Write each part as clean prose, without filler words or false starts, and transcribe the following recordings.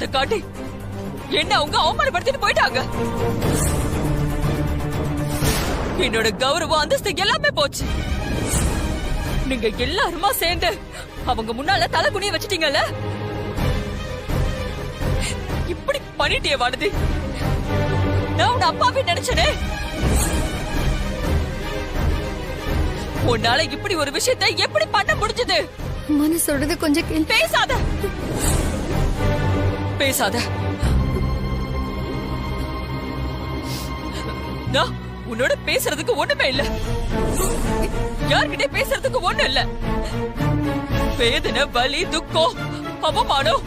அவமானத்தை காட்டி என்ன அவங்க அவமானப்படுத்திட்டு போயிட்டாங்க. என்னோட கௌரவம் அந்தஸ்து எல்லாமே போச்சு. நீங்க எல்லாருமா சேர்ந்து அவங்க முன்னால தலை குனிய வச்சிட்டீங்கல்ல. இப்படி பண்ணிட்டே வாடுது. நான் உன் அப்பாவே நினைச்சனே. உன்னால இப்படி ஒரு விஷயத்தை எப்படி பண்ண முடிஞ்சது? மனு சொல்றது கொஞ்சம் பேசாத பேசாத. நான் உன்னோட பேசுறதுக்கு ஒண்ணுமே இல்ல. யார்கிட்ட பேசுறதுக்கு ஒண்ணு இல்ல. வேதனை, வலி, துக்கம், அவமானம்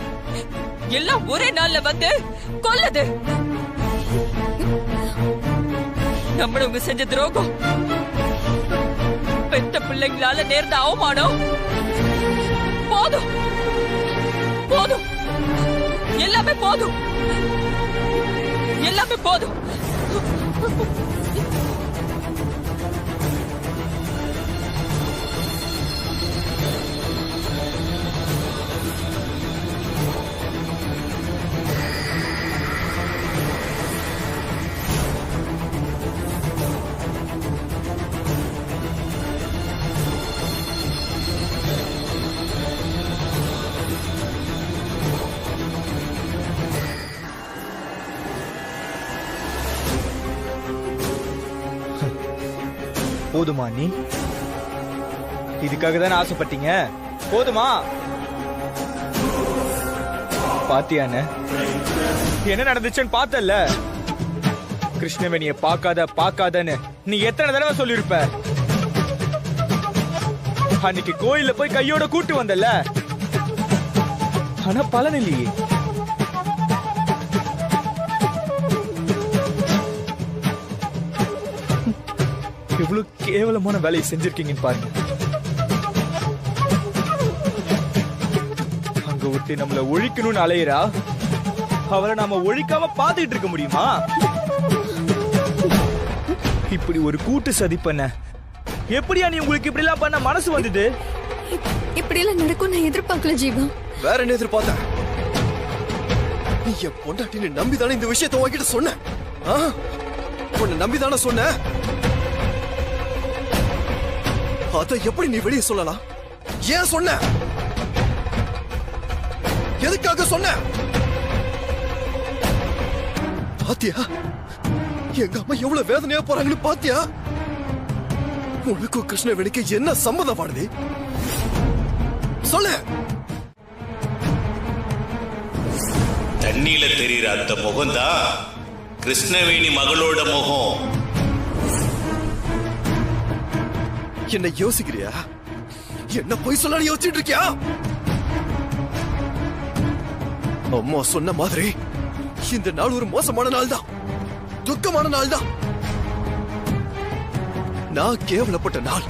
எல்லாம் ஒரே நாள்ல வந்து கொல்லுது. நம்மளவங்க செஞ்ச துரோகம், பெத்த பிள்ளைங்களால நேர்ந்த அவமானம் போதும் போதும். எல்லாமே போதும். எல்லாமே போதும். போதுமா? நீ இதுக்காக தானே ஆசைப்பட்டீங்க? போதுமா? பாத்தியானே என்ன நடந்துச்சுன்னு பார்த்தல்ல. கிருஷ்ணவேணிய பார்க்காதன்னு நீ எத்தனை தடவை சொல்லிருப்ப. அன்னைக்கு கோயில்ல போய் கையோட கூட்டு வந்தல்ல. ஆனா பலன் இல்லையே. எவ்வளவு கேவலமான வேலையை செஞ்சிருக்கீங்கன்னு பாருங்க. அங்க ஒருத்தி நம்மள ஒழிக்கணும்னு அலையிறா. அவரை நாம ஒழிக்காம பாத்துக்கிட்டு இருக்க முடியுமா? இப்படி ஒரு கூட்டு சதி பண்ண எப்படியா நீ உங்களுக்கு இப்படி எல்லாம் பண்ண மனசு வந்தது? இப்படி எல்லாம் நடக்கும் நான் எதிர்பார்க்கல ஜீவா. வேற என்ன எதிர்பார்த்த? நீ என் பொண்டாட்டின்னு நம்பிதானே இந்த விஷயத்தை உன்கிட்ட சொன்ன. உன்னை நம்பிதானே சொன்ன. அத எப்படி நீ வெளியே சொல்லலாம்? ஏன் சொன்ன? எதுக்காக சொன்ன? பாத்தியா எங்க அம்மா எவ்வளவு வேதனையா போறாங்கன்னு பாத்தியா? உனக்கும் கிருஷ்ணவேணிக்கு என்ன சம்மதம் பாடுது? சொல்லு. தண்ணியில தெரியுற அந்த முகம்தான் கிருஷ்ணவேணி மகளோட முகம். என்ன யோசிக்கிறியா? என்ன போய் சொல்ல யோசிச்சுட்டு இருக்கியா? அம்மா சொன்ன மாதிரி இந்த நாள் ஒரு மோசமான நாள் தான், துக்கமான நாள் தான். நான் கேவலப்பட்ட நாள்.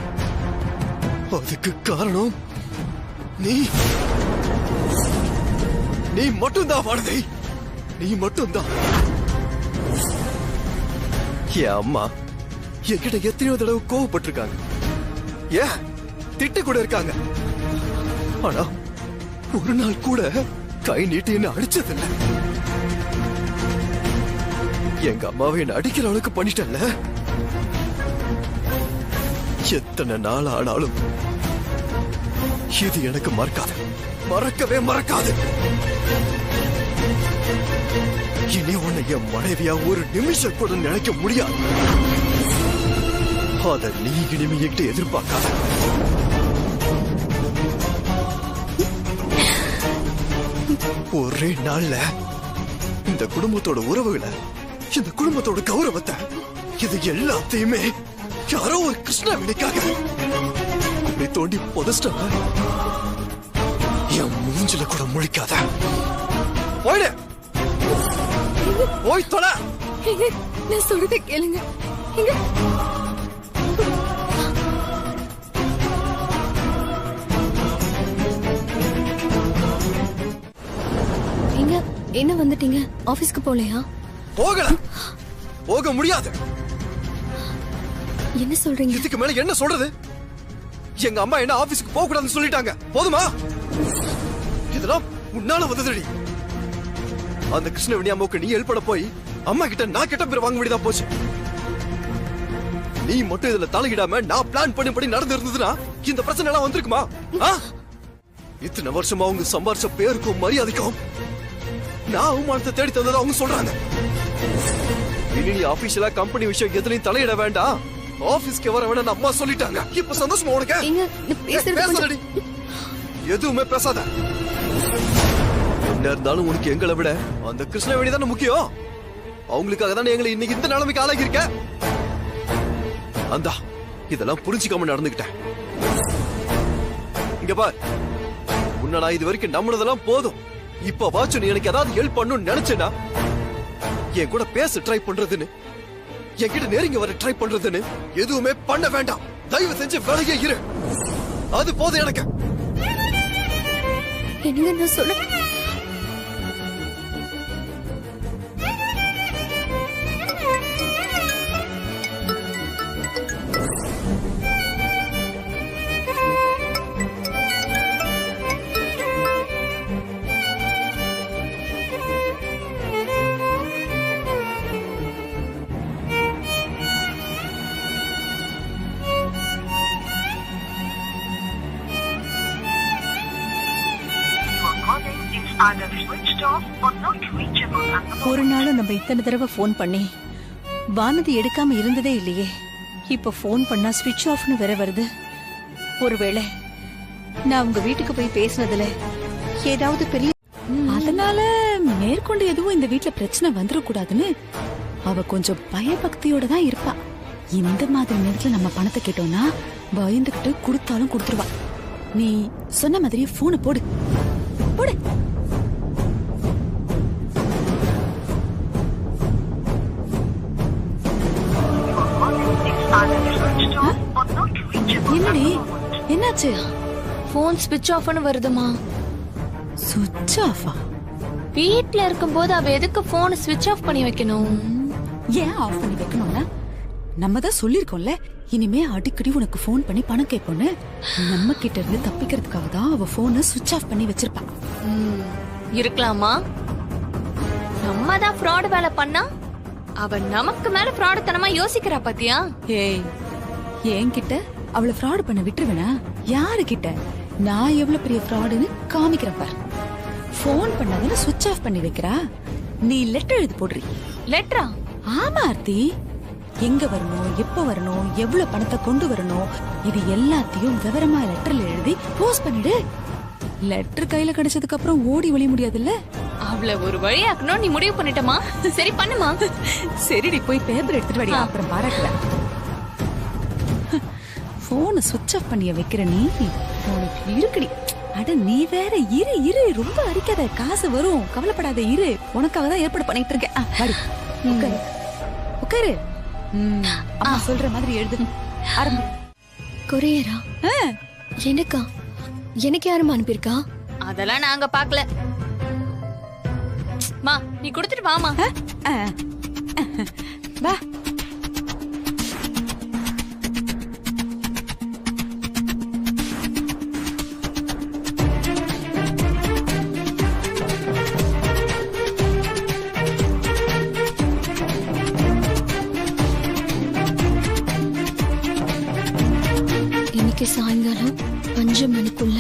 அதுக்கு காரணம் நீ மட்டும்தான் வானதி. நீ மட்டும்தான். என் அம்மா என்கிட்ட எத்தனையோ தடவை கோவப்பட்டிருக்காங்க. ஏன் திட்டு கூட இருக்காங்க. ஆனா ஒரு நாள் கூட கை நீட்டி என்ன அடிச்சதில்லை. எங்க அம்மாவை என்ன அடிக்கிற அளவுக்கு பண்ணிட்டல. எத்தனை நாள் ஆனாலும் இது எனக்கு மறக்காது, மறக்கவே மறக்காது. இனி உன்னை என் மனைவியா ஒரு நிமிஷம் கூட நினைக்க முடியாது. அத நீ இனிமையிட்டு எதிர்பார்க்காத. ஒரே நாள்ல இந்த குடும்பத்தோட உறவுகளை, இந்த குடும்பத்தோட கௌரவத்தை, இது எல்லாத்தையுமே யாரோ ஒரு கிருஷ்ணவேணிக்காக அப்படி தோண்டி புதைச்சிட்டாங்க. என் மூஞ்சில கூட முழிக்காத. போயிடு, போய் தொலை. நான் சொல்றதை கேளுங்க. என்ன வந்துட்டீங்க? ஆபீஸ்க்கு போலையா? போகல, போக முடியாது. என்ன சொல்றீங்க? இதுக்கு மேல என்ன சொல்றது? எங்க அம்மா என்ன ஆபீஸ்க்கு போக கூடாதுன்னு சொல்லிட்டாங்க. போதுமா? இதெல்லாம் உன்னால வந்ததுடி. அந்த கிருஷ்ணவேணி அம்மாவுக்கு நீ ஹெல்ப் பண்ண போய் அம்மா கிட்ட நான் கெட்ட பேர் வாங்க வேண்டியதா போச்சு. நீ மட்டும் இதுல தலையிடாம நான் பிளான் பண்ணி நடந்து இருந்ததுன்னா இந்த பிரச்சனை எல்லாம் வந்திருக்குமா? இத்தனை வருஷமா அவங்க சம்பாரிச்ச பேருக்கும் மரியாதைக்கும் நான் அவமானத்தை தேடி தந்ததை அவங்க சொல்றாங்க. இனி நீ ஆபீஷியலா கம்பெனி விஷயம் எதுலையும் தலையிட வேண்டாம், ஆபீஸ்க்கு வர வேண்டாம் அம்மா சொல்லிட்டாங்க. இப்ப சந்தோஷமா உனக்கு? பேசாதடி, எதுவுமே பேசாத. என்ன இருந்தாலும் உனக்கு எங்களை விட அந்த கிருஷ்ணவேணி தானே முக்கியம். அவங்களுக்காக தானே எங்களை இன்னைக்கு இந்த நிலைமைக்கு ஆளாகி இருக்க. அந்தா இதெல்லாம் புரிஞ்சுக்காம நடந்துகிட்டேன். இங்க பார், உன்னை நான் இது வரைக்கும் நம்பினதெல்லாம் போதும். இப்ப வாச்சு நீ எனக்கு ஏதாவது ஹெல்ப் பண்ணணும்னு நினைச்சேனா என் கூட பேச ட்ரை பண்றதுன்னு, என்கிட்ட நெருங்கி வர ட்ரை பண்றதுன்னு எதுவுமே பண்ண வேண்டாம். தயவு செஞ்சு விலகியே இரு, அது போதும் எனக்கு. என்னங்க நான் சொல்ல ஒரு நாள் நம்ம இத்தனை தடவை போன் பண்ணி வானதி எடுக்காம இருந்ததே இல்லையே. இப்ப போன் பண்ணா ஸ்விட்ச் ஆஃப்னு வேற வருது. ஒருவேளை நான் உங்க வீட்டுக்கு போய் பேசினதுல ஏதாவது பெரிய அதனால மேற்கொண்டு எதுவும் இந்த வீட்டுல பிரச்சனை வந்துடக்கூடாதுன்னு அவ கொஞ்சம் பயபக்தியோட தான் இருப்பா. இந்த மாதிரி நேரத்துல நம்ம பணத்தை கேட்டோம்னா பயந்துகிட்டு கொடுத்தாலும் கொடுத்துருவா. நீ சொன்ன மாதிரி போனை போடு போடு. என்னடி என்னாச்சு? போன் ஸ்விட்ச் ஆஃப்னு வருதுமா. சுவிட்ச் ஆஃபா? வீட்ல இருக்கும்போது அவ எதுக்கு போன் ஸ்விட்ச் ஆஃப் பண்ணி வைக்கணும்? ஏன் ஆஃப் பண்ணி வைக்கணும்னா நம்ம தான் சொல்லிருக்கோம்ல, இனிமே அடிக்கடி உனக்கு போன் பண்ணி பணம் கேட்போன்னு. நம்ம கிட்ட இருந்து தப்பிக்கிறதுக்காக தான் அவ போனை ஸ்விட்ச் ஆஃப் பண்ணி வச்சிருப்பா. இருக்கலாமா? நம்ம தான் ஃப்ராட் வேலை பண்ணா அவ நமக்கு மேல ஃப்ராட் தனமா யோசிக்கிறா பாத்தியா? ஏய், என்கிட்ட அவளை ஃப்ராட் பண்ண விட்டுருவேனா? யாரு கிட்ட? நான் எவ்வளவு பெரிய ஃப்ராடுன்னு காமிக்கிறேன் பார். போன் பண்ணாதானே ஸ்விட்ச் ஆஃப் பண்ணி வைக்கிறா. நீ லெட்டர் எழுதி போடுறீ. லெட்டரா? ஆமா ஆர்த்தி, எங்க வரணும், எப்ப வரணும், எவ்வளவு பணத்தை கொண்டு வரணும், இது எல்லாத்தையும் விவரமா லெட்டர்ல எழுதி போஸ்ட் பண்ணிடு. லெட்டர் கையில கிடைச்சதுக்கு அப்புறம் ஓடி ஒளிய முடியாதுல்ல. அவள ஒரு வழியாக்கணும் நீ முடிவு பண்ணிட்டமா? சரி பண்ணுமா. சரிடி, போய் பேப்பர் எடுத்துட்டு வாடி, அப்புறம் பாராட்டுவேன். போனை ஸ்விட்ச் ஆஃப் பண்ணிய வைக்கிற நீ உனக்கு இருக்குடி. அட நீ வேற, இரு இரு, ரொம்ப அடிக்காத, காசு வரும், கவலைப்படாத, இரு, உனக்காக தான் ஏற்பாடு பண்ணிட்டு இருக்கேன். வாடி, உட்காரு உட்காரு. அம்மா சொல்ற மாதிரி எழுது. ஆரம்பி. கொரியரா? எனக்கா? எனக்கு யாரும் அனுப்பியிருக்கா? அதெல்லாம் நாங்க பாக்கல. மா நீ கொடுத்துட்டு வாமா. வா. இன்னைக்கு சாயங்காலம் 5 மணிக்குள்ள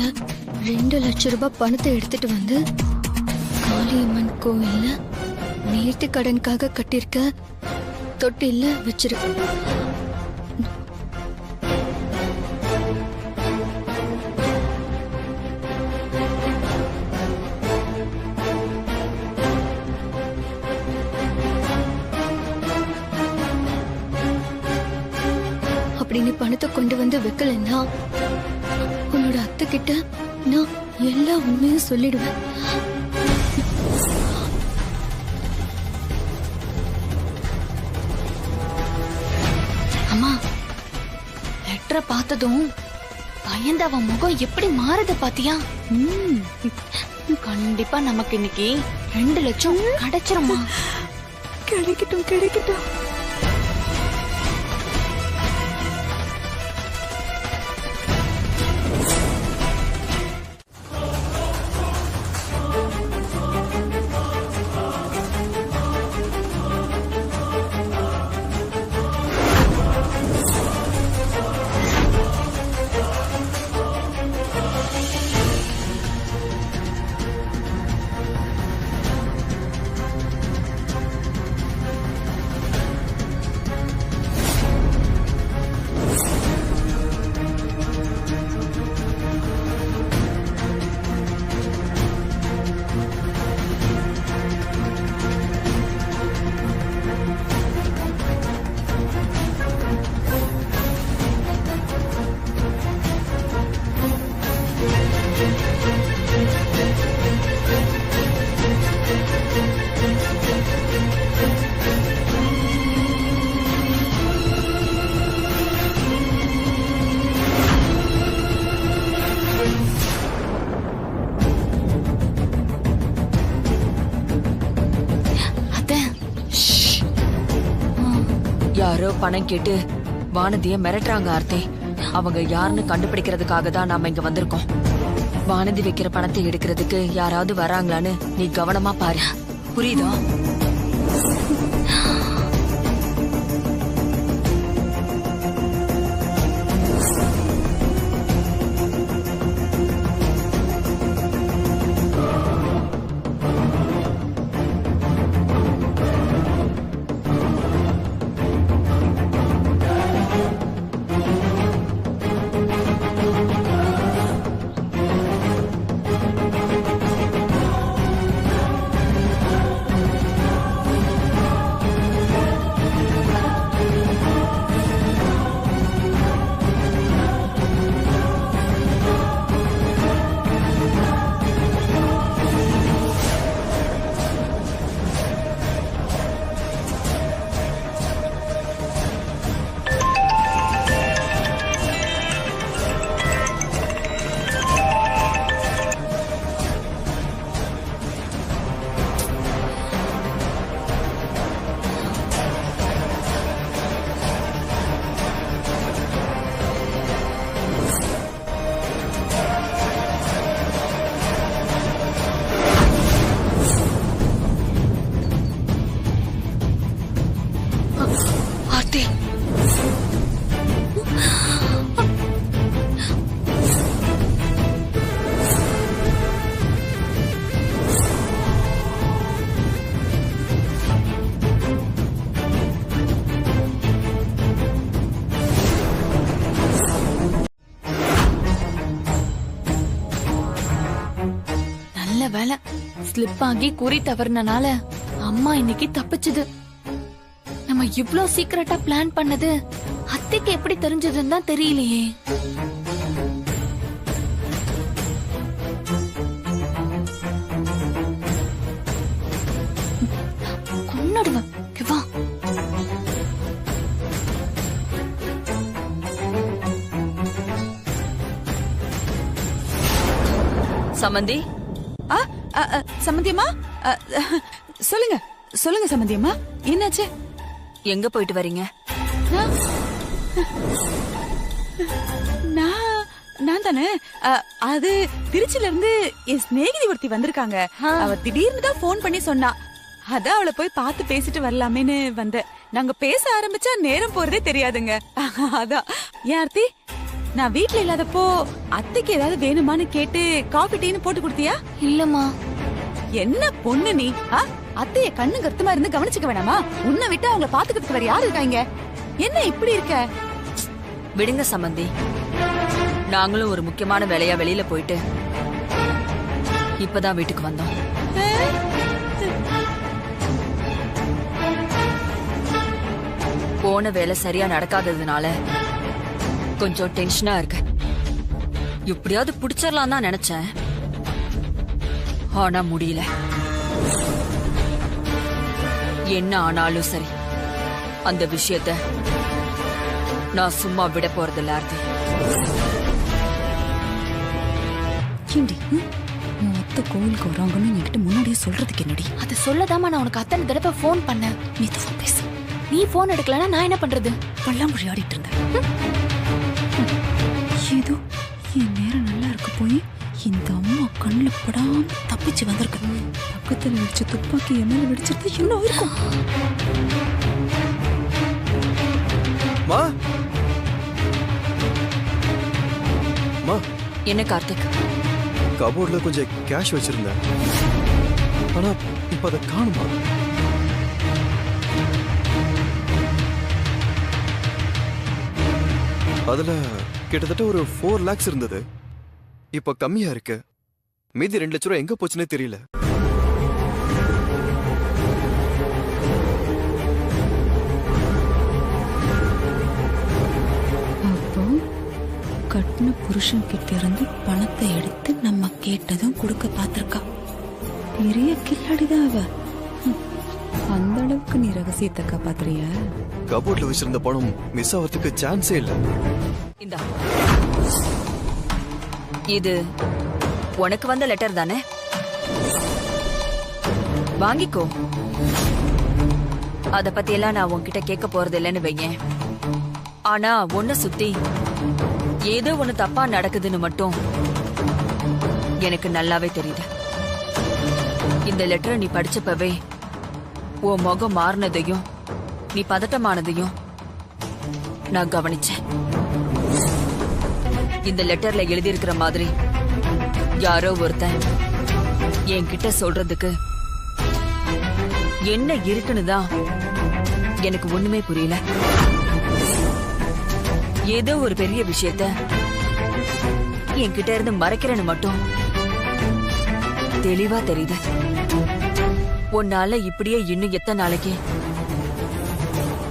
2 லட்சம் ரூபாய் பணத்தை எடுத்துட்டு வந்து காளியம்மன் கோவில்ல நேர்த்தி கடனுக்காக கட்டிருக்க தொட்டில வச்சிருக்கு. அப்படி நீ பணத்தை கொண்டு வந்து வைக்கலன்னா உன்னோட அத்தை கிட்ட நான் எல்லா உண்மையும் சொல்லிடுவேன். அம்மா, லெட்டரை பார்த்ததும் பயந்த அவன் முகம் எப்படி மாறுது பாத்தியா? கண்டிப்பா நமக்கு இன்னைக்கு 2 லட்சம் கிடைச்சிருமா? கிடைக்கட்டும் கிடைக்கட்டும். யாரோ பணம் கேட்டு வானதிய மிரட்டுறாங்க ஆர்த்தி. அவங்க யாருன்னு கண்டுபிடிக்கிறதுக்காக தான் நாம இங்க வந்திருக்கோம். வானதி வைக்கிற பணத்தை எடுக்கிறதுக்கு யாராவது வராங்களான்னு நீ கவனமா பாரு, புரியுதா? வேலை ஸ்லிப் ஆகி குறி தவறுனால அம்மா இன்னைக்கு தப்பிச்சுது. நம்ம இவ்ளோ சீக்கிரட்டா பிளான் பண்ணது அத்தைக்கு எப்படி தெரிஞ்சதுன்னு தான் தெரியலையே. கொன்னுடுவேன். வா. சமந்தி, சம்மந்தியம்மா, சொல்லுங்க சொல்லுங்க சம்மந்தியம்மா, என்னாச்சு? எங்க போயிட்டு வரீங்க? நான் தானே. அது திருச்சில இருந்து என் சிநேகிதி ஒருத்தி வந்திருக்காங்க. அவ திடீர்னு தான் போன் பண்ணி சொன்னா. அதான் அவளை போய் பார்த்து பேசிட்டு வரலாமேன்னு வந்தேன். நாங்க பேச ஆரம்பிச்சா நேரம் போறதே தெரியாதுங்க. அதான். ஏன் ஆர்த்தி, நான் வீட்ல இல்லாதப்போ அத்தைக்கு ஏதாவது வேணுமான்னு கேட்டு காபி டீன்னு போட்டு கொடுத்தியா? இல்லம்மா. என்ன பொண்ணு நீ? அத்தைய கண்ணு கருத்துமா இருந்து கவனிச்சுக்க வேணாமா? உன்னை விட்டு அவங்கள பாத்துக்கிறதுக்கு வேற யாரு இருக்காங்க? என்ன இப்படி இருக்க? விடுங்க சம்பந்தி, நாங்களும் ஒரு முக்கியமான வேலையா வெளியில போயிட்டு இப்பதான் வீட்டுக்கு வந்தோம். போன வேலை சரியா நடக்காததுனால கொஞ்சம் டென்ஷனா இருக்கு. எப்படியாவது புடிச்சிடலாம் தான் நினைச்சேன், ஆனா முடியல. என்ன ஆனாலும் சரி, அந்த விஷயத்த நான் சும்மா விட போறதில்ல ஆர்த்தி. கோவிலுக்கு வராங்கன்னு என்கிட்ட முன்னாடியே சொல்றதுக்கு என்னடி? அது சொல்லதாமா நான் உனக்கு அத்தனை தடவை போன் பண்ணேன். நீ பேசு. நீ போன் எடுக்கலன்னா நான் என்ன பண்றது? பல்லாங்குழி ஆடிட்டு இருந்தேன். ஏதோ என் நேரம் நல்லா இருக்க போய் இந்த அம்மா கண்ணுல படாம தப்பிச்சு வந்திருக்கு. பக்கத்துல வச்சு துப்பாக்கி என் மேல வெடிச்சிருந்தா இன்னும் இருக்கும். மா மா, என்ன கார்த்திக்? கபோர்ட்ல கொஞ்சம் கேஷ் வச்சிருந்தேன், ஆனா இப்ப அதை காணுமா? அதுல கிட்டத்தட்ட ஒரு 4 lakhs இருந்தது. இப்ப கம்மியா இருக்கு. மீதி 2 லட்சம் ரூபாய் எங்க போச்சுன்னே தெரியல. அப்போ கட்டின புருஷன் கிட்ட இருந்து பணத்தை எடுத்து நம்ம கேட்டதும் கொடுக்க பாத்திருக்கா. பெரிய கில்லாடிதான் அவ. அந்த அளவுக்கு நீ ரகசியத்தை காப்பாத்துறியா? கபோர்ட்ல வச்சிருந்த பணம் மிஸ் ஆகிறதுக்கு சான்ஸே இல்ல. இந்தா, இது உனக்கு வந்த லெட்டர் தானே? வாங்கிக்கோ. அத பத்தி எல்லாம் நான் உன்கிட்ட கேட்க போறது இல்லைன்னு வையேன். ஆனா உன்னை சுத்தி ஏதோ ஒண்ணு தப்பா நடக்குதுன்னு மட்டும் எனக்கு நல்லாவே தெரியுது. இந்த லெட்டரை நீ படிச்சப்பவே உன் முகம் மாறினதையும் நீ பதட்டமானதையும் நான் கவனிச்சேன். இந்த லெட்டர்ல எழுதியிருக்கிற மாதிரி யாரோ ஒருத்தன் என்கிட்ட சொல்றதுக்கு என்ன இருக்குன்னு தான் எனக்கு ஒண்ணுமே புரியல. ஏதோ ஒரு பெரிய விஷயத்த என்கிட்ட இருந்து மறைக்கிறேன்னு மட்டும் தெளிவா தெரியுது. உன்னால இப்படியே இன்னும் எத்தனை நாளைக்கு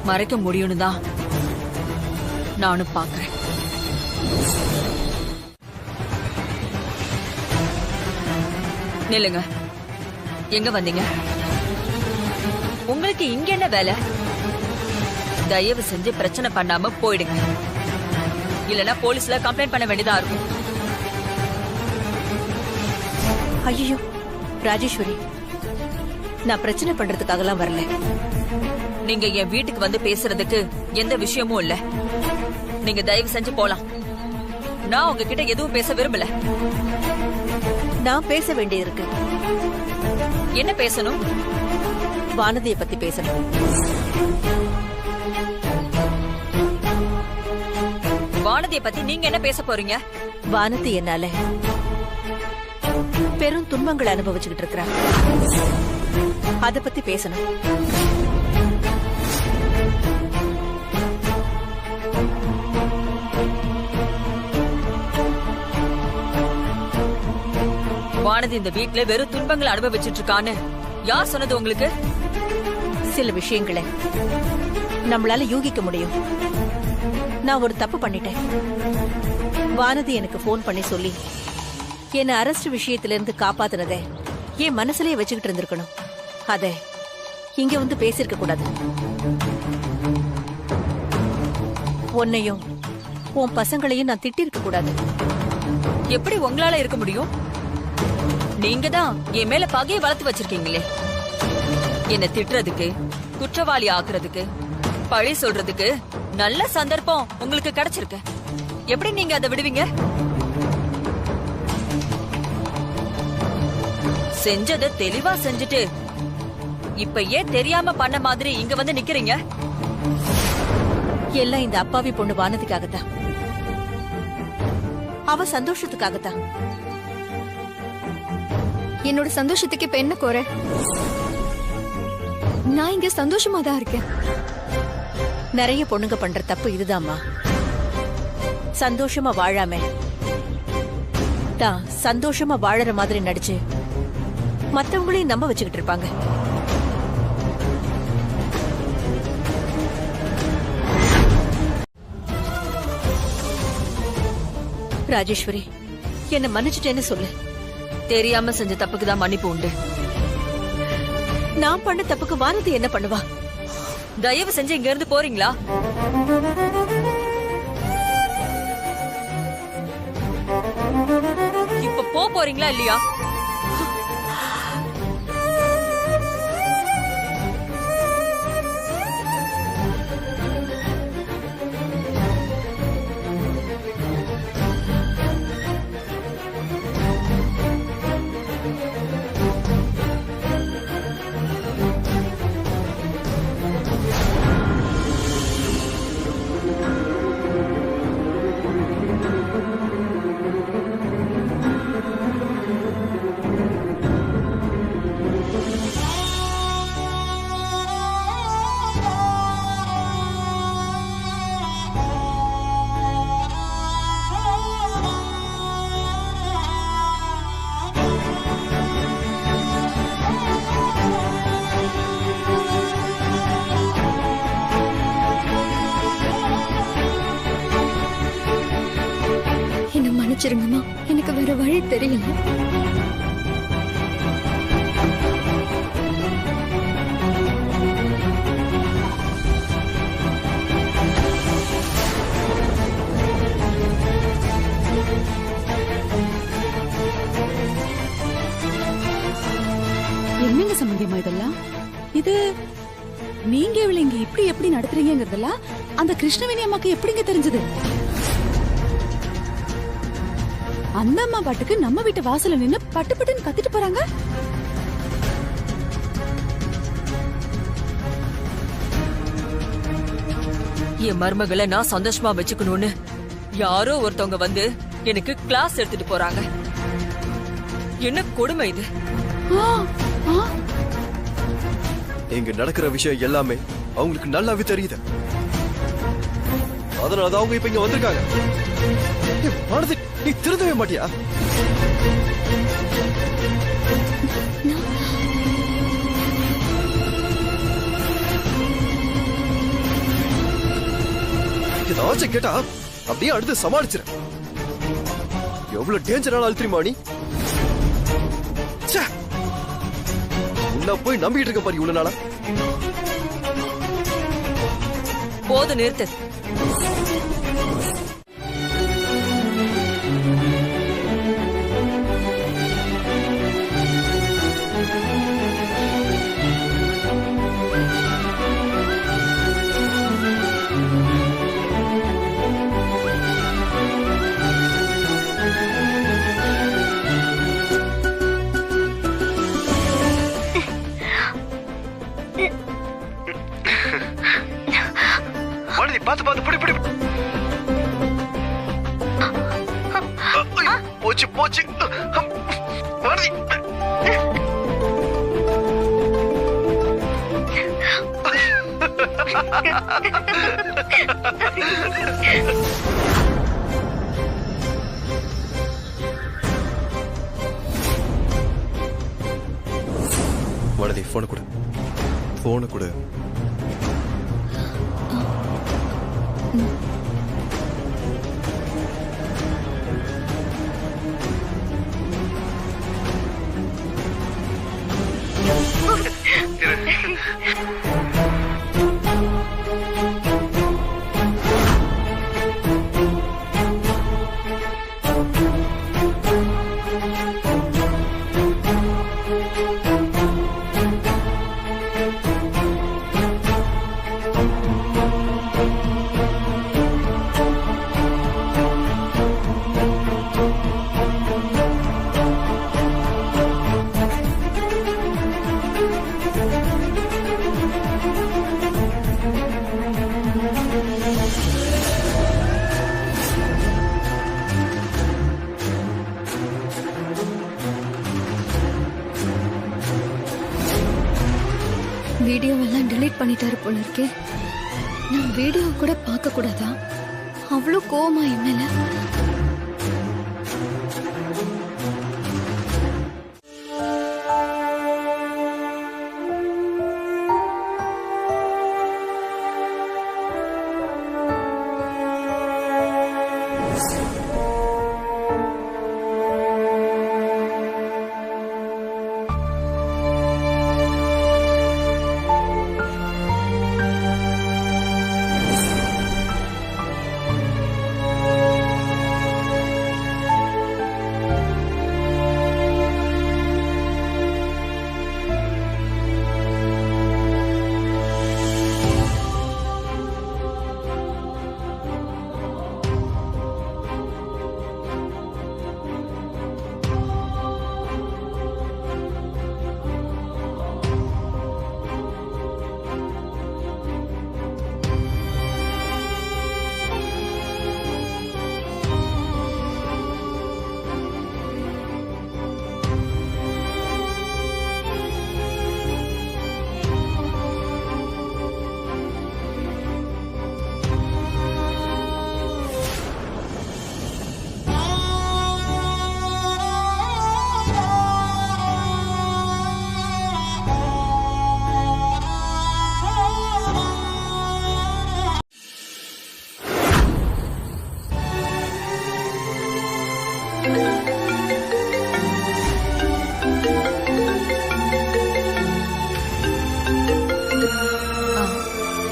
மறைக்க முடியும்னு தான் நானும் பாக்குறேன். நில்லுங்க, எங்க வந்தீங்க? உங்களுக்கு இங்க என்ன வேலை? தயவு செஞ்சு பிரச்சனை பண்ணாம போயிடுங்க, இல்லனா போலீஸ்ல கம்ப்ளைண்ட் பண்ண வேண்டியதா இருக்கும். ஐயோ ராஜேஸ்வரி, நான் பிரச்சனை பண்றதுக்காகலாம் வரல. நீங்க என் வீட்டுக்கு வந்து பேசுறதுக்கு எந்த விஷயமும் இல்ல. நீங்க தயவு செஞ்சு போலாம். நான் உங்ககிட்ட எதுவும் பேச விரும்பல. நான் பேச வேண்டியிருக்கு. என்ன பேசணும்? வானதியை பத்தி பேசணும். வானதியை பத்தி நீங்க என்ன பேச போறீங்க? வானதி என்னால பெரும் துன்பங்களை அனுபவிச்சுக்கிட்டு இருக்கிறா. அத பத்தி பேசணும். வானதி இந்த வீட்டுல வெறும் துன்பங்களை அனுபவிச்சுட்டு இருக்கான்னு யார் சொன்னது உங்களுக்கு? சில விஷயங்களை நம்மளால யூகிக்க முடியும். நான் ஒரு தப்பு பண்ணிட்டேன். வானதி எனக்கு போன் பண்ணி சொல்லி என்ன அரெஸ்ட் விஷயத்துல இருந்து காப்பாத்துனதை என் மனசுலயே வச்சுக்கிட்டு இருந்திருக்கணும். அத இங்க வந்து பேசிருக்க கூடாது. உன்னையும் உன் பசங்களையும் நான் திட்டிருக்க கூடாது. எப்படி உங்களால இருக்க முடியும்? நீங்க தான் என் மேல பகையை வளர்த்து வச்சிருக்கீங்களே. என்ன திட்டுறதுக்கு, குற்றவாளி ஆக்குறதுக்கு, பழி சொல்றதுக்கு நல்ல சந்தர்ப்பம் உங்களுக்கு கிடைச்சிருக்கு. எப்படி நீங்க அதை விடுவீங்க? செஞ்சதை தெளிவா செஞ்சுட்டு இப்ப ஏன் தெரியாம பண்ண மாதிரி இங்க வந்து நிக்கிறீங்க? எல்லாம் இந்த அப்பாவி பொண்ணு வானதிக்காகத்தான். அவ சந்தோஷத்துக்காகத்தான். என்னோட சந்தோஷத்துக்கு இப்ப என்ன குறை? நான் இங்க சந்தோஷமா தான் இருக்கேன். நிறைய பொண்ணுங்க பண்ற தப்பு இதுதாம்மா. சந்தோஷமா வாழாம தான் சந்தோஷமா வாழற மாதிரி நடிச்சு மத்தவங்களையும் நம்ப வச்சுக்கிட்டு இருப்பாங்க. ராஜேஸ்வரி, என்ன மன்னிச்சுட்டேன்னு சொல்லு. தெரியாம செஞ்ச தப்புக்கு தான் மன்னிப்பு உண்டு. நான் பண்ண தப்புக்கு வானதி என்ன பண்ணுவா? தயவு செஞ்சு இங்க இருந்து போறீங்களா? இப்ப போறீங்களா இல்லையா? மன்னிச்சிருங்கம்மா, எனக்கு வேற வழி தெரியல. என்னங்க சம்பந்தியமா இதெல்லாம்? இது நீங்க இவளை இங்க இப்படி எப்படி நடத்துறீங்கிறதெல்லாம் அந்த கிருஷ்ணவேணி அம்மாக்கு எப்படிங்க தெரிஞ்சது? அந்த அம்மா பாட்டுக்கு நம்ம வீட்டு வாசல்ல நின்னு பட்டு பட்டுன்னு கத்திட்டு போறாங்க. என் மருமகளை நான் சந்தோஷமா வச்சுக்கணும்னு யாரோ ஒருத்தவங்க வந்து எனக்கு கிளாஸ் எடுத்துட்டு போறாங்க. என்ன கொடுமை இது? ஆ, ஆ, இங்க நடக்கிற விஷயம் எல்லாமே அவங்களுக்கு நல்லாவே தெரியுது. அதனாலதான் அவங்க இப்ப இங்க வந்திருக்காங்க. ஏய், வானதி, நீ திருந்தவே மாட்டியா? ஏதாச்சும் கேட்டா அப்படியே அடுத்து சமாளிச்சிரு. எவ்வளவு டேஞ்சரான ஆள் தெரியுமா நீ? ச்சே, உன்னை போய் நம்பிட்டு இருக்க பாரு இவ்வளவு நாளா. போது நிறுத்து. வானதி, பாத்து பாத்து பிடி பிடி. போச்சு போச்சு. வானதி, வானதி, போன கொடு, போன கொடு. வீடியோவெல்லாம் delete பண்ணிட்டாரு போல இருக்கே. நான் வீடியோ கூட பார்க்க கூடாதா? அவ்வளோ கோவமா என் மேல?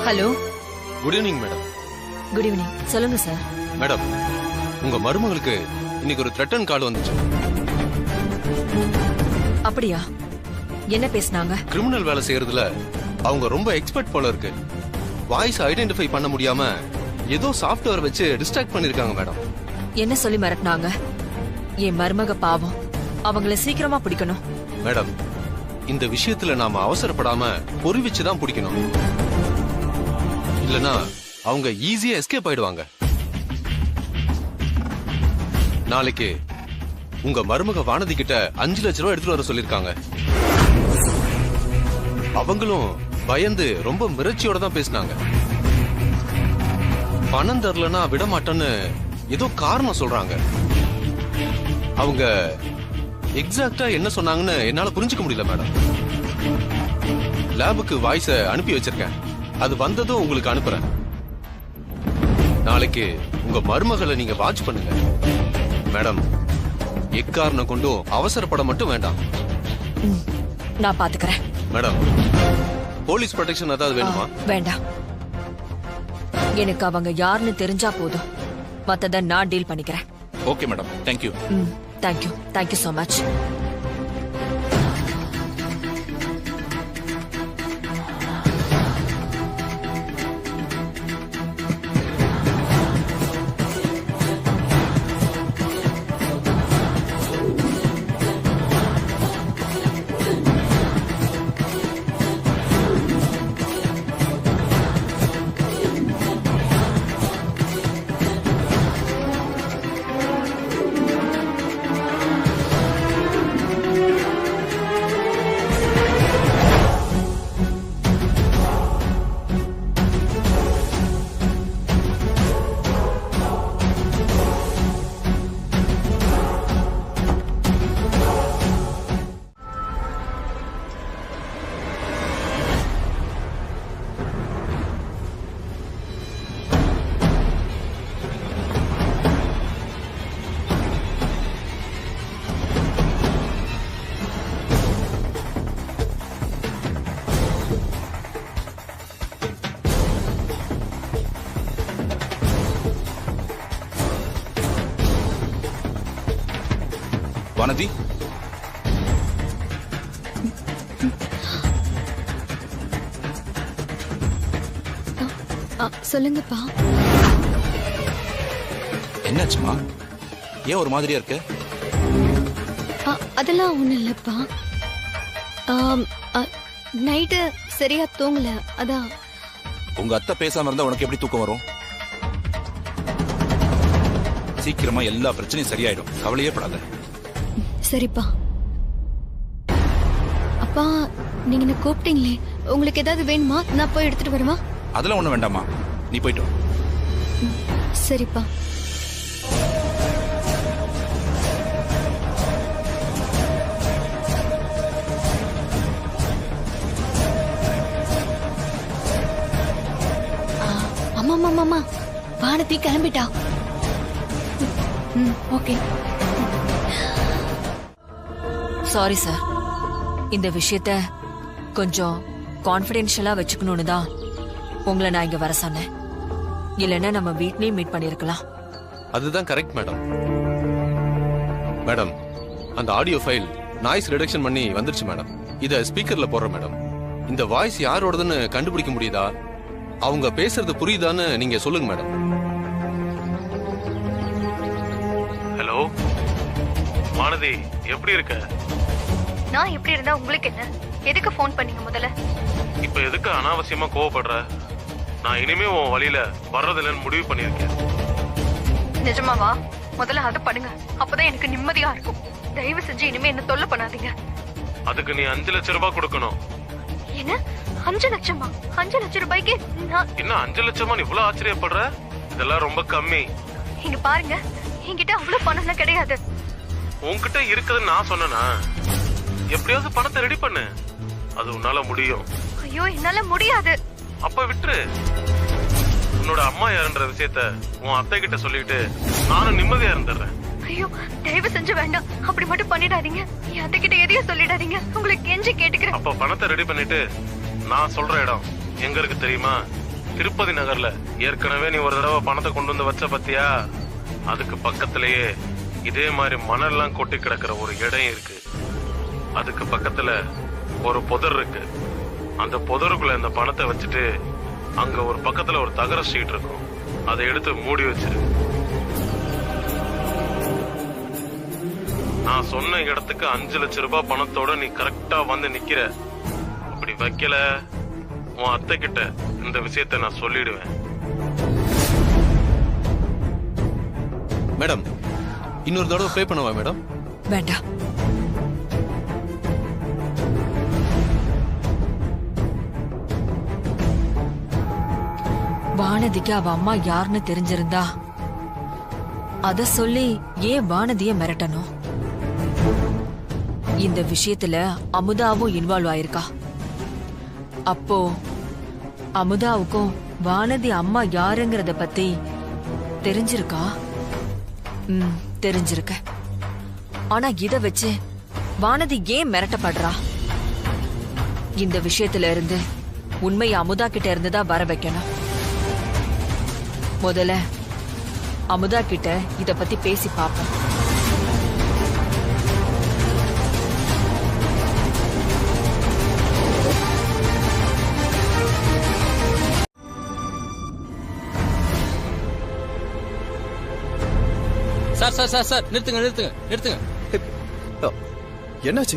Hello, good evening madam. Good evening. சொல்லுங்க சார். மேடம், உங்க மருமகளுக்கு இன்னைக்கு ஒரு த்ரெட்டன் கால் வந்துச்சு. அப்படியா? என்ன பேசுனாங்க? கிரிமினல் வேலை செய்யறதுல அவங்க ரொம்ப எக்ஸ்பர்ட் போல இருக்கு. வாய்ஸ் ஐடென்டிஃபை பண்ண முடியாம ஏதோ சாஃப்ட்வேர் வச்சு டிஸ்ட்ராக்ட் பண்ணிருக்காங்க மேடம். என்ன சொல்லி மிரட்டினாங்க? என் மருமக பாவம், அவங்கள சீக்கிரமா பிடிக்கணும். மேடம், இந்த விஷயத்துல நாம அவசரப்படாம பொறி வச்சுதான் பிடிக்கணும். இல்லனா அவங்க ஈஸியா எஸ்கேப் ஆயிடுவாங்க. நாளைக்கு உங்க மருமக வானதி கிட்ட 5 லட்சம் ரூபாய் எடுத்துட்டு வர சொல்லிருக்காங்க. அவங்களும் பயந்து ரொம்ப மிரட்சியோட தான் பேசினாங்க. பணம் தரலனா விட மாட்டேன்னு ஏதோ காரணம் சொல்றாங்க. அவங்க எக்ஸாக்டா என்ன சொன்னாங்கன்னு என்னால புரிஞ்சுக்க முடியல மேடம். லேபுக்கு வாய்ஸ அனுப்பி வச்சிருக்கேன். அது வந்ததும் உங்களுக்கு அனுப்புறேன். நாளைக்கு உங்க மருமகளை நீங்க வாட்ச் பண்ணுங்க மேடம். எக்காரணம் கொண்டும் அவசரப்பட மட்டும் வேண்டாம். நான் பாத்துக்கிறேன் மேடம். போலீஸ் ப்ரொடெக்ஷன் ஏதாவது வேணுமா? வேண்டாம், எனக்கு அவங்க யாருன்னு தெரிஞ்சா போதும். மத்தத நான் டீல் பண்ணிக்கிறேன். Okay madam, thank you. Thank you, thank you so much. Vanathi, சொல்லுங்கப்பா. என்னாச்சுமா? ஏன் ஒரு மாதிரியா இருக்கு? அதெல்லாம் ஒண்ணு இல்லப்பா. நைட்டு சரியா தூங்கல, அதான். உங்க அத்தை பேசாம இருந்தா உனக்கு எப்படி தூக்கம் வரும்? சீக்கிரமா எல்லா பிரச்சனையும் சரியாயிடும், கவலையே படாத. சரிப்பா. அப்பா, நீங்க என்ன கூப்பிட்டீங்களே, உங்களுக்கு ஏதாவது வேணுமா? நான் போய் எடுத்துட்டு வருமா? அதெல்லாம் ஒண்ணு வேண்டாமா, நீ போயிட்டு வா. சரிப்பா. அம்மா, வானதி கிளம்பிட்டா. ஓகே. சாரி சார், இந்த விஷயத்த கொஞ்சம் கான்ஃபிடென்ஷியலா வச்சுக்கணும்னு தான் உங்களை நான் இங்க வர சொன்னேன். இல்லைன்னா நம்ம வீட்லயும் மீட் பண்ணிருக்கலாம். அதுதான் கரெக்ட் மேடம். மேடம், அந்த ஆடியோ ஃபைல் நாய்ஸ் ரிடக்ஷன் பண்ணி வந்துருச்சு மேடம். இத ஸ்பீக்கர்ல போடுறேன் மேடம். இந்த வாய்ஸ் யாரோடதுன்னு கண்டுபிடிக்க முடியுதா? அவங்க பேசுறது புரியுதான்னு நீங்க சொல்லுங்க மேடம். ஹலோ வானதி, எப்படி இருக்க? நான் எப்படி இருந்தா உங்களுக்கு என்ன? எதுக்கு ஃபோன் பண்ணீங்க முதல்ல? இப்ப எதுக்கு அனாவசியமா கோவப்படுற? நான் இனிமே உன் வழியில வர்றதில்லன்னு முடிவு பண்ணிருக்கேன். நிஜமாவா? முதல்ல அதை பண்ணுங்க, அப்பதான் எனக்கு நிம்மதியா இருக்கும். தயவு செஞ்சு இனிமே என்ன தொல்லை பண்ணாதீங்க. அதுக்கு நீ 5 லட்சம் ரூபாய் கொடுக்கணும். என்ன 5 லட்சமா? 5 லட்சம் ரூபாய்க்கு நான் என்ன 5 லட்சமா? நீ இவ்வளவு ஆச்சரியப்படுற? இதெல்லாம் ரொம்ப கம்மி. இங்க பாருங்க, என்கிட்ட அவ்வளவு பணம்லாம் கிடையாது. உன்கிட்ட இருக்குதுன்னு நான் சொன்னேனா? எப்படியாவது பணத்தை ரெடி பண்ணு, அது உன்னால முடியும். ஐயோ, என்னால முடியாது. அப்ப விட்டுரு. உன்னோட அம்மா யாருன்ற விஷயத்த உன் அத்தை கிட்ட சொல்லிட்டு நானும் நிம்மதியா இருந்துடுறேன். ஐயோ, தயவு செஞ்சு வேண்டாம், அப்படி மட்டும் பண்ணிடாதீங்க. என் அத்தை கிட்ட எதையும் சொல்லிடாதீங்க, உங்களுக்கு கெஞ்சி கேட்டுக்கிறேன். அப்ப பணத்தை ரெடி பண்ணிட்டு நான் சொல்ற இடம் எங்க இருக்கு தெரியுமா? திருப்பதி நகர்ல ஏற்கனவே நீ ஒரு தடவை பணத்தை கொண்டு வந்து வச்ச பத்தியா? அதுக்கு பக்கத்திலேயே இதே மாதிரி மணல்லாம் கொட்டி கிடக்கிற ஒரு இடம் இருக்கு. அதுக்கு பக்கத்துல ஒரு புதர் இருக்கு. அந்த புதருக்குள்ள இந்த பணத்தை வச்சுட்டு அங்க ஒரு பக்கத்துல ஒரு தகர ஷீட் இருக்கும், அதை எடுத்து மூடி வச்சிரு. நான் சொன்ன இடத்துக்கு 5 லட்சம் ரூபாய் பணத்தோட நீ கரெக்டா வந்து நிக்கிற. அப்படி வைக்கல உன் அத்தை கிட்ட இந்த விஷயத்த நான் சொல்லிடுவேன். மேடம், இன்னொரு தடவை பே பண்ணவா மேடம்? வேண்டாம். வானதிக்கு அவ அம்மா யாருன்னு தெரிஞ்சிருந்தா அத சொல்லி ஏன் வானதிய மிரட்டணும்? இந்த விஷயத்துல அமுதாவும் இன்வால்வ் ஆயிருக்கா. அப்போ அமுதாவுக்கும் வானதி அம்மா யாருங்கறத பத்தி தெரிஞ்சிருக்கா? தெரிஞ்சிருக்க. ஆனா இத வச்சு வானதி ஏன் மிரட்டப்படுறா? இந்த விஷயத்துல இருந்து உண்மை அமுதா கிட்ட இருந்துதான் வர வைக்கணும். முதல்ல அமுதா கிட்ட இத பத்தி பேசி பாப்போம். சார் சார் சார் சார் நிறுத்துங்க நிறுத்துங்க நிறுத்துங்க. என்னாச்சு?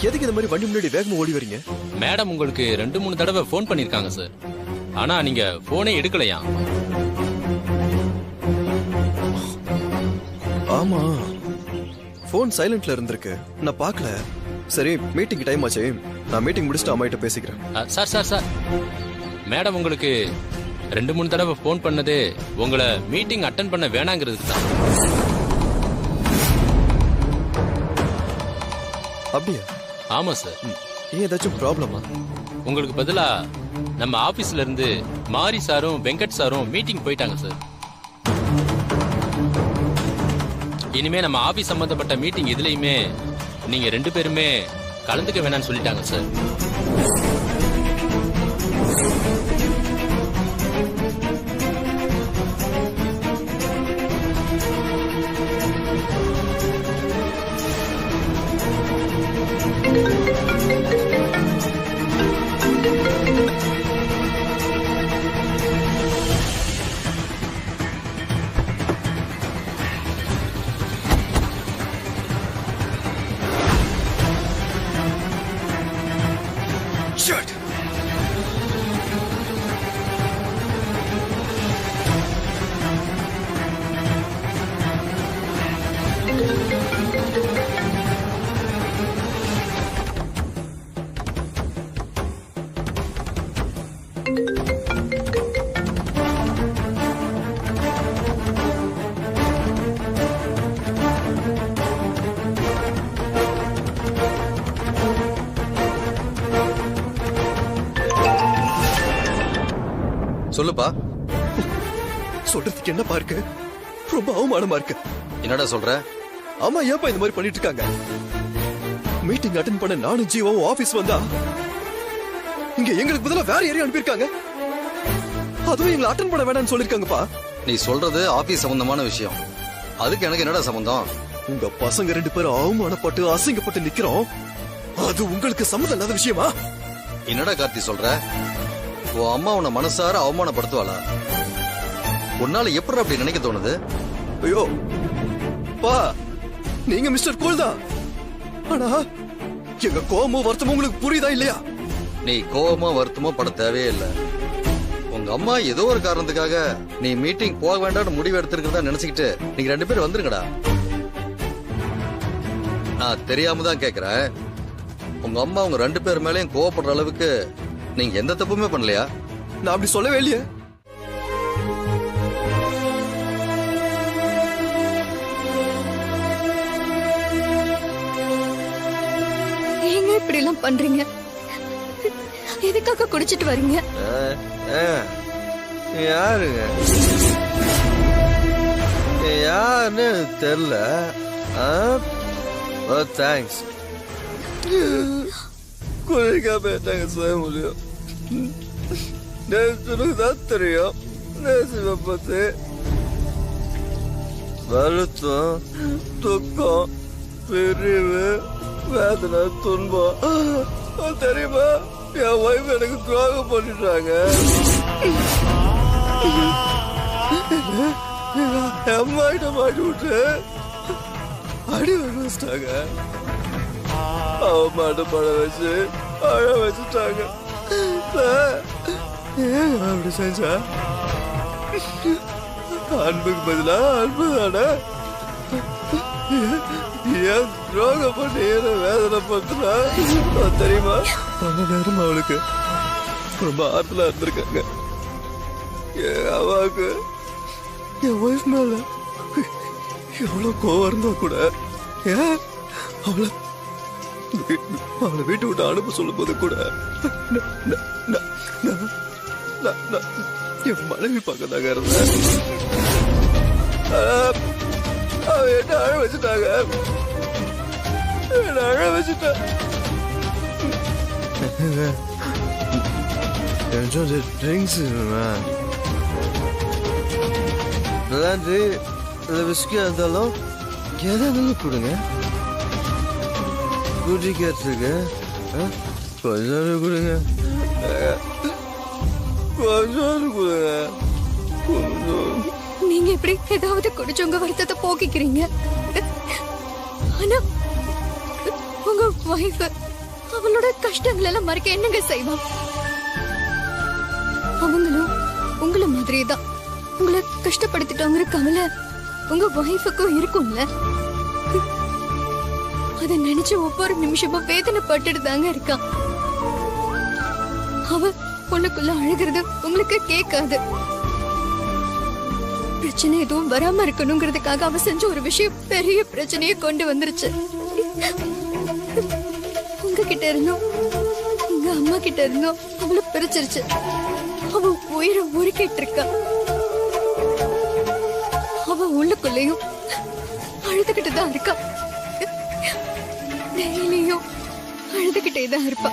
எதுக்கு இந்த மாதிரி வண்டி முன்னாடி வேகமா ஓடி வரீங்க? மேடம் உங்களுக்கு 2-3 தடவை போன் பண்ணிருக்காங்க சார். ஆனா நீங்க போனே எடுக்கலையா? ஆமா, போன் சைலண்ட்ல இருந்திருக்கு, நான் பார்க்கல. சரி, மீட்டிங் டைம் ஆச்சு, நான் மீட்டிங் முடிச்சுட்டு அம்மா கிட்ட பேசிக்கிறேன். சார் சார் சார் மேடம் உங்களுக்கு 2-3 தடவை போன் பண்ணது உங்களை மீட்டிங் அட்டென்ட் பண்ண வேணாங்கிறதுக்கு தான். அப்படியா? ஆமா சார். ஏன் ஏதாச்சும் ப்ராப்ளமா? உங்களுக்கு பதிலா நம்ம ஆபீஸ்ல இருந்து மாரி சாரும் வெங்கட் சாரும் மீட்டிங் போயிட்டாங்க சார். இனிமே நம்ம ஆபீஸ் சம்பந்தப்பட்ட மீட்டிங் எதுலயுமே நீங்க 2 பேருமே கலந்துக்க வேணாம்னு சொல்லிட்டாங்க சார். சொல்லுப்பா. சொல்றதுக்கு என்னப்பா இருக்கு? ரொம்ப அவமானமா இருக்கு. என்னடா சொல்ற? ஆமா, ஏப்பா இந்த மாதிரி பண்ணிட்டு இருக்காங்க? மீட்டிங் அட்டென்ட் பண்ண நானும் ஜீவாவும் ஆபீஸ் வந்தா இங்க எங்களுக்கு பதிலா வேற ஏரியா அனுப்பியிருக்காங்க. அதுவும் எங்களை அட்டென்ட் பண்ண வேண்டாம்னு சொல்லிருக்காங்கப்பா. நீ சொல்றது ஆபீஸ் சம்பந்தமான விஷயம். அதுக்கு எனக்கு என்னடா சம்பந்தம்? உங்க பசங்க 2 பேரும் அவமானப்பட்டு அசிங்கப்பட்டு நிக்கிறோம், அது உங்களுக்கு சம்மதம் இல்லாத விஷயமா? என்னடா கார்த்தி சொல்ற? உன் அம்மா உன்னை மனசார அவமானப்படுத்துவாளா? உன்னால எப்படி அப்படி நினைக்க தோணுது? ஐயோ பா, நீங்க மிஸ்டர் கூல் தான், ஆனா எங்க கோவமோ வருத்தமோ உங்களுக்கு புரியுதா இல்லையா? நீ கோவமோ வருத்தமோ பட தேவையே இல்லை. உங்க அம்மா ஏதோ ஒரு காரணத்துக்காக நீ மீட்டிங் போக வேண்டாம்னு முடிவு எடுத்திருக்கிறதா நினைச்சுக்கிட்டு நீங்க 2 பேரும் வந்துருங்கடா. நான் தெரியாம தான் கேக்குறேன். உங்க அம்மா உங்க 2 பேர் மேலயும் கோவப்படுற அளவுக்கு நீங்க எந்த தப்புமே பண்ணலையா? நான் அப்படி சொல்லவே இல்லையே. நீங்க இப்படி எல்லாம் பண்றீங்க? எதுக்காக குடிச்சிட்டு வரீங்க? யாருங்க? யாருன்னு தெரியல. தேங்க்ஸ். குறைக்காம என்னங்க செய்ய முடியும்? நேற்றுக்கு தான் தெரியும் நேசிவை பத்தி. வருத்தம், துக்கம், பிரிவு, வேதனை, துன்பம் தெரியுமா? என் ஒய்ஃப் எனக்கு துரோகம் பண்ணிட்டாங்க. அம்மா கிட்ட மாட்டி விட்டு அடி வச்சிட்டாங்க. அவமாட்ட பட வச்சு அழ வச்சுட்டாங்க. ஏன் அப்படி செஞ்சா? அன்புக்கு பதிலா அன்பு தானே? ஏன் துரோகம் பண்ணி வேதனை பண்றா தெரியுமா? பல நேரம் அவளுக்கு ரொம்ப ஆறுதலா இருந்திருக்காங்க. என் அம்மாவுக்கு என் ஒய்ஃப் மேல எவ்வளவு கோவம் இருந்தா கூட ஏன் அவளை வீட்டு விட்டு அனுப்ப சொல்லும் போது கூட என் மனைவி பக்கத்தாங்க இருந்தேன். அவ என்ன அழ வச்சுட்டாங்க. என்ன அழ வச்சுட்டா. கொஞ்சம் ட்ரிங்க்ஸ் விளாண்டு விஸ்கியா இருந்தாலும் எதானாலும் கொடுங்க. குடிக்கிறதுக்கு கொஞ்சம் கொடுங்க. கொஞ்சம் கொடுங்க. நீங்க எப்படி ஏதாவது குடிச்சு உங்க வருத்தத்தை போக்கிக்கிறீங்க. ஆனா உங்க வைஃப் அவளோட கஷ்டங்கள் எல்லாம் மறைக்க என்னங்க செய்வான்? அவங்களும் உங்களை மாதிரியே தான். உங்களை கஷ்டப்படுத்திட்டோங்கிற கவலை உங்க வைஃபுக்கும் இருக்கும்ல. அத நினைச்சு ஒவ்வொரு நிமிஷமும் வேதனைப்பட்டுட்டு தாங்க இருக்கான். அவ பொண்ணுக்குள்ள அழுகிறது உங்களுக்கு கேட்காது. பிரச்சனை எதுவும் வராம இருக்கணுங்கிறதுக்காக அவ செஞ்ச ஒரு விஷயம் பெரிய பிரச்சனையை கொண்டு வந்துருச்சு. உங்ககிட்ட இருந்தோம் உங்க அம்மா கிட்ட இருந்தோம் அவளை பிரிச்சிருச்சு. அவ உயிரை உருக்கிட்டு இருக்கா. அவ உள்ளுக்குள்ளேயும் அழுதுகிட்டு தான் இருக்கா. டெய்லியும் அழுதுகிட்டே தான் இருப்பா.